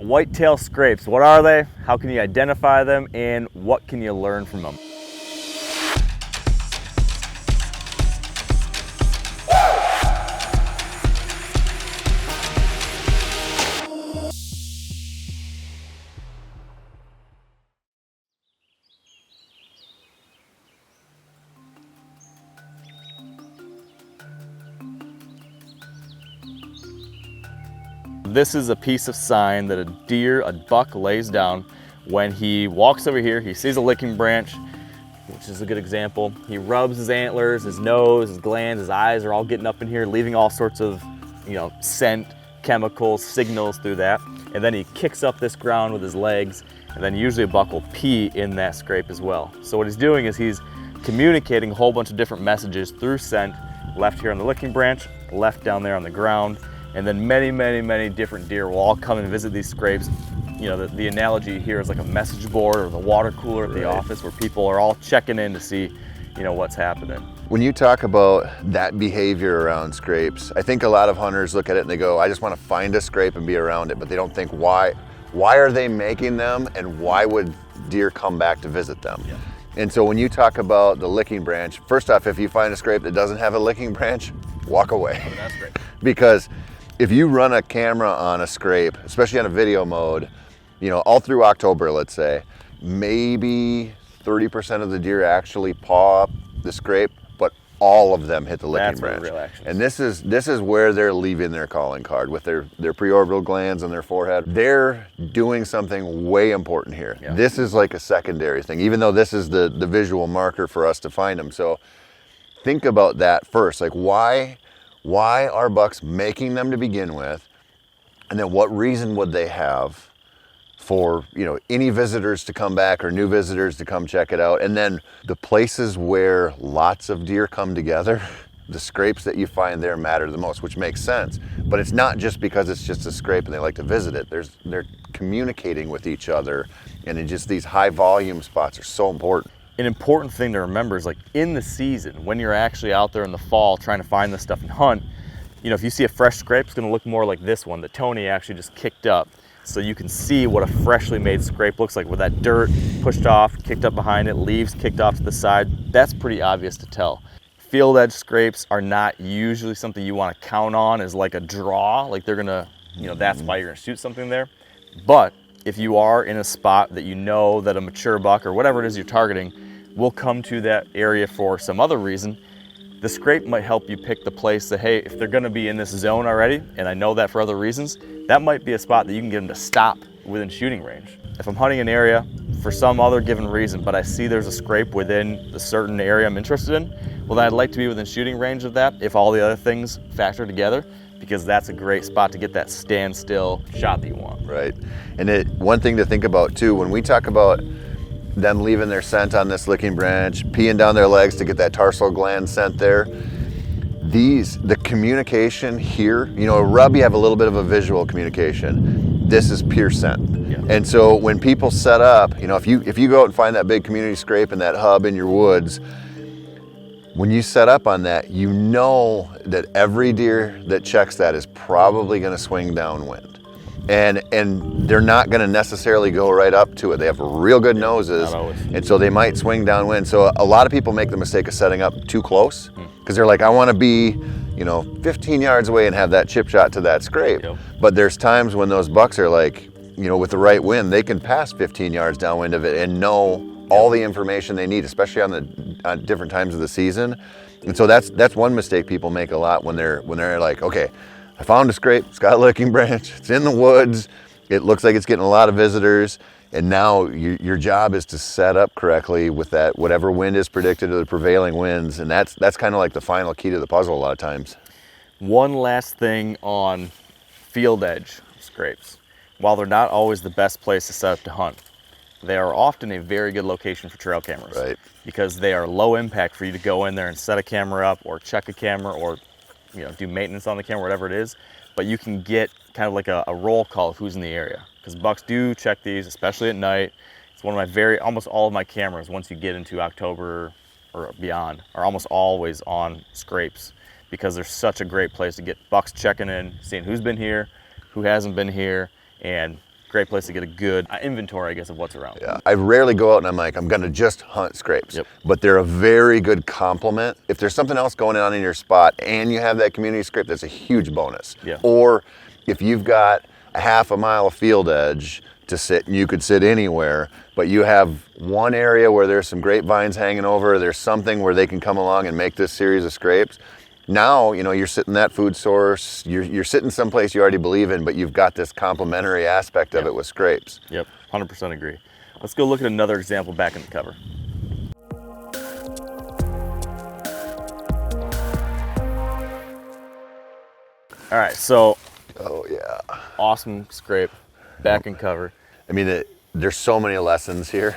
Whitetail scrapes, what are they? How can you identify them? And what can you learn from them? This is a piece of sign that a buck lays down when he walks over here. He sees a licking branch, which is a good example. He rubs his antlers, his nose, his glands, his eyes are all getting up in here, leaving all sorts of, scent, chemicals, signals through that. And then he kicks up this ground with his legs, and then usually a buck will pee in that scrape as well. So what he's doing is he's communicating a whole bunch of different messages through scent, left here on the licking branch, left down there on the ground. And then many different deer will all come and visit these scrapes. The analogy here is like a message board or the water cooler at the office, where people are all checking in to see, what's happening. When you talk about that behavior around scrapes, I think a lot of hunters look at it and they go, I just want to find a scrape and be around it, but they don't think why are they making them and why would deer come back to visit them? Yeah. And so when you talk about the licking branch, first off, if you find a scrape that doesn't have a licking branch, walk away. Oh, that's great. Because if you run a camera on a scrape, especially on a video mode, all through October, let's say, maybe 30% of the deer actually paw up the scrape, but all of them hit the licking branch. Real action. And this is where they're leaving their calling card with their preorbital glands on their forehead. They're doing something way important here. Yeah. This is like a secondary thing, even though this is the visual marker for us to find them. So think about that first. Like why are bucks making them to begin with? And then what reason would they have for, any visitors to come back or new visitors to come check it out? And then the places where lots of deer come together, the scrapes that you find there matter the most, which makes sense. But it's not just because it's just a scrape and they like to visit it. They're communicating with each other, and these high volume spots are so important. An important thing to remember is, like, in the season, when you're actually out there in the fall trying to find this stuff and hunt, if you see a fresh scrape, it's going to look more like this one that Tony actually just kicked up. So you can see what a freshly made scrape looks like with that dirt pushed off, kicked up behind it, leaves kicked off to the side. That's pretty obvious to tell. Field edge scrapes are not usually something you want to count on as like a draw. Like they're going to, that's why you're going to shoot something there. But if you are in a spot that that a mature buck or whatever it is you're targeting will come to that area for some other reason, the scrape might help you pick the place that, hey, if they're going to be in this zone already, and I know that for other reasons, that might be a spot that you can get them to stop within shooting range. If I'm hunting an area for some other given reason, but I see there's a scrape within the certain area I'm interested in, well, then I'd like to be within shooting range of that if all the other things factor together, because that's a great spot to get that standstill shot that you want. Right. And one thing to think about too, when we talk about them leaving their scent on this licking branch, peeing down their legs to get that tarsal gland scent there, the communication here, a rub, you have a little bit of a visual communication. This is pure scent. Yeah. And so when people set up, if you go out and find that big community scrape in that hub in your woods, when you set up on that, that every deer that checks that is probably going to swing downwind. And they're not going to necessarily go right up to it. They have real good noses, and so they might swing downwind. So a lot of people make the mistake of setting up too close because they're like, I want to be, 15 yards away and have that chip shot to that scrape. Yep. But there's times when those bucks are like, with the right wind, they can pass 15 yards downwind of it and know all the information they need, especially on different times of the season. And so that's one mistake people make a lot when they're like, okay, I found a scrape, it's got a licking branch, it's in the woods, it looks like it's getting a lot of visitors, and now your job is to set up correctly with that, whatever wind is predicted or the prevailing winds, and that's kind of like the final key to the puzzle a lot of times. One last thing on field edge scrapes. While they're not always the best place to set up to hunt, they are often a very good location for trail cameras. Right. Because they are low impact for you to go in there and set a camera up or check a camera or do maintenance on the camera, whatever it is, but you can get kind of like a roll call of who's in the area. Because bucks do check these, especially at night. It's one of my almost all of my cameras, once you get into October or beyond, are almost always on scrapes, because they're such a great place to get bucks checking in, seeing who's been here, who hasn't been here, and great place to get a good inventory, I guess, of what's around. Yeah, I rarely go out and I'm like, I'm gonna just hunt scrapes. Yep. But they're a very good complement. If there's something else going on in your spot and you have that community scrape, that's a huge bonus. Yeah. Or if you've got a half a mile of field edge to sit, and you could sit anywhere, but you have one area where there's some grapevines hanging over, there's something where they can come along and make this series of scrapes. Now, you know, you're sitting that food source, you're sitting someplace you already believe in, but you've got this complementary aspect of it with scrapes. Yep, 100% agree. Let's go look at another example back in the cover. All right, so Oh yeah. awesome scrape, back in cover. I mean, there's so many lessons here.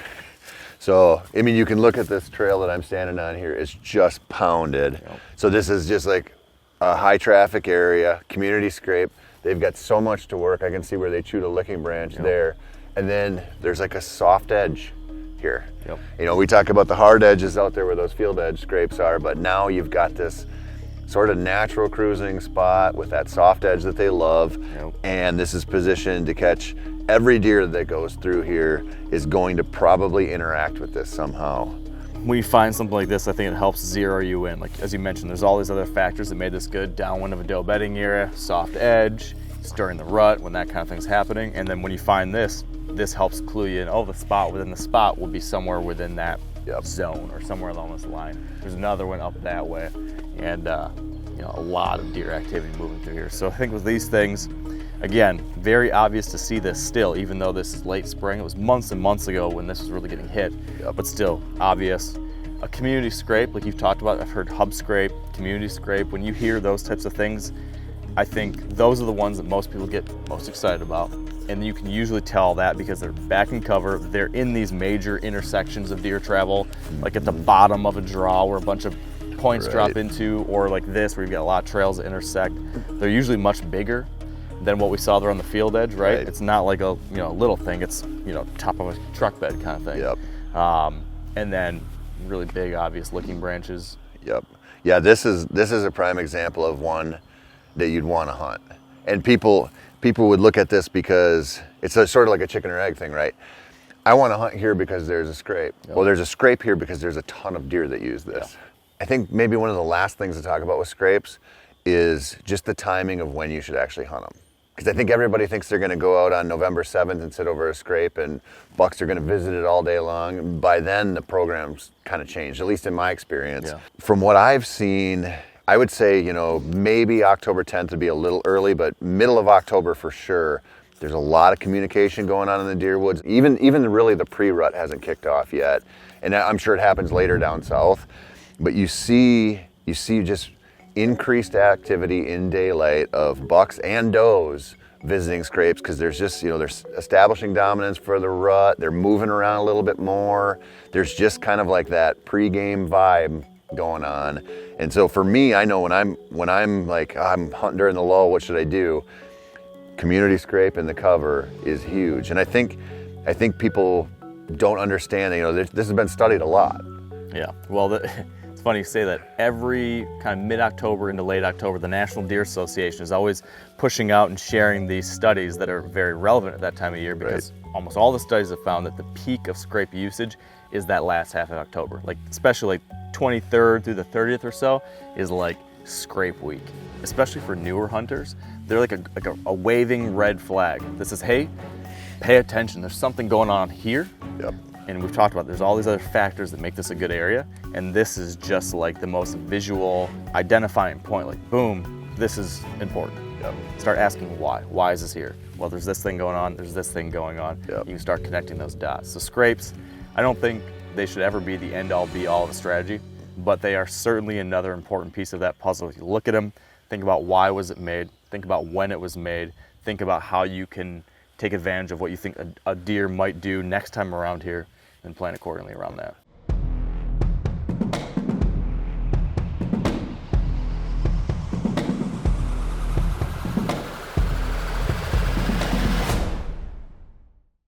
So, I mean, you can look at this trail that I'm standing on here. It's just pounded. Yep. So this is just like a high traffic area, community scrape. They've got so much to work. I can see where they chewed a licking branch there. And then there's like a soft edge here. Yep. You know, we talk about the hard edges out there where those field edge scrapes are, but now you've got this sort of natural cruising spot with that soft edge that they love. Yep. And this is positioned to catch every deer that goes through here is going to probably interact with this somehow. When you find something like this, I think it helps zero you in. Like, as you mentioned, there's all these other factors that made this good. Downwind of a doe bedding area, soft edge, it's during the rut when that kind of thing's happening. And then when you find this helps clue you in, oh, the spot within the spot will be somewhere within that zone or somewhere along this line. There's another one up that way. And you know, a lot of deer activity moving through here. So I think with these things, again, very obvious to see this still, even though this is late spring. It was months and months ago when this was really getting hit, but still obvious. A community scrape, like you've talked about, I've heard hub scrape, community scrape. When you hear those types of things, I think those are the ones that most people get most excited about. And you can usually tell that because they're back in cover, they're in these major intersections of deer travel, like at the bottom of a draw where a bunch of points drop into, or like this where you've got a lot of trails that intersect. They're usually much bigger than what we saw there on the field edge, right? It's not like a little thing. It's top of a truck bed kind of thing. Yep. And then really big, obvious licking branches. Yep. Yeah, this is a prime example of one that you'd want to hunt. And people would look at this because it's sort of like a chicken or egg thing, right? I want to hunt here because there's a scrape. Well, there's a scrape here because there's a ton of deer that use this. I think maybe one of the last things to talk about with scrapes is just the timing of when you should actually hunt them. Because I think everybody thinks they're going to go out on November 7th and sit over a scrape and bucks are going to visit it all day long. By then, the program's kind of changed, at least in my experience. Yeah. From what I've seen, I would say, maybe October 10th would be a little early, but middle of October for sure. There's a lot of communication going on in the deer woods. Even really the pre-rut hasn't kicked off yet. And I'm sure it happens later down south. But you see just increased activity in daylight of bucks and does visiting scrapes because there's just, they're establishing dominance for the rut. They're moving around a little bit more. There's just kind of like that pre-game vibe going on. And so for me, I know when I'm like, I'm hunting during the lull, what should I do? Community scrape in the cover is huge. And I think people don't understand, this has been studied a lot. Yeah, well, it's funny you say that. Every kind of mid-October into late October, the National Deer Association is always pushing out and sharing these studies that are very relevant at that time of year because almost all the studies have found that the peak of scrape usage is that last half of October. Like, especially like 23rd through the 30th or so is like scrape week, especially for newer hunters. They're like a waving red flag that says, hey, pay attention. There's something going on here. Yep. And we've talked about there's all these other factors that make this a good area. And this is just like the most visual identifying point. Like, boom, this is important. Yep. Start asking why. Why is this here? Well, there's this thing going on. There's this thing going on. Yep. You can start connecting those dots. So scrapes, I don't think they should ever be the end-all be-all of a strategy, but they are certainly another important piece of that puzzle. If you look at them, think about why was it made, think about when it was made, think about how you can take advantage of what you think a deer might do next time around here and plan accordingly around that.